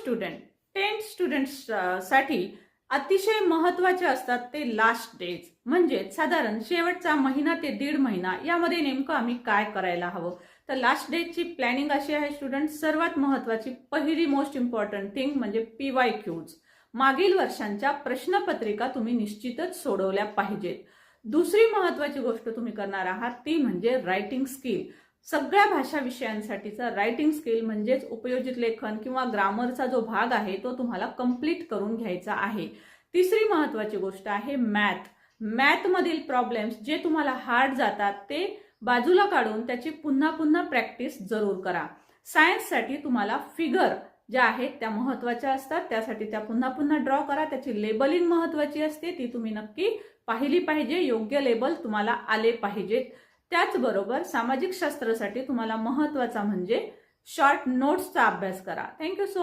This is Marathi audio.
स्टुडंट 10th स्टुडंट्स साठी अतिशय महत्त्वाचे असतात ते लास्ट डेज, म्हणजे साधारण शेवटचा महिना ते दीड महिना यामध्ये नेमकं आम्ही काय करायला हवं. तर लास्ट डेजची प्लॅनिंग अशी आहे स्टुडंट. सर्वात महत्त्वाची पहिली मोस्ट इम्पॉर्टंट थिंग म्हणजे PYQs, मागील वर्षांच्या प्रश्नपत्रिका तुम्ही निश्चितच सोडवल्या पाहिजेत. दुसरी महत्त्वाची गोष्ट तुम्ही करणार आहात ती म्हणजे रायटिंग स्किल. सगळ्या भाषा विषयांसाठीचा रायटिंग स्किल म्हणजेच उपयोजित लेखन किंवा ग्रामरचा जो भाग आहे तो तुम्हाला कंप्लीट करून घ्यायचा आहे. तिसरी महत्त्वाची गोष्ट आहे मॅथ. मॅथमधील प्रॉब्लेम्स जे तुम्हाला हार्ड जातात ते बाजूला काढून त्याची पुन्हा पुन्हा प्रॅक्टिस जरूर करा. सायन्ससाठी तुम्हाला फिगर ज्या आहेत त्या महत्त्वाच्या असतात, त्यासाठी त्या पुन्हा पुन्हा ड्रॉ करा. त्याची लेबलिंग महत्त्वाची असते, ती तुम्ही नक्की पाहिली पाहिजे. योग्य लेबल तुम्हाला आले पाहिजेत. त्याचबरोबर सामाजिक शास्त्रासाठी तुम्हाला महत्त्वाचा म्हणजे शॉर्ट नोट्सचा अभ्यास करा. Thank you so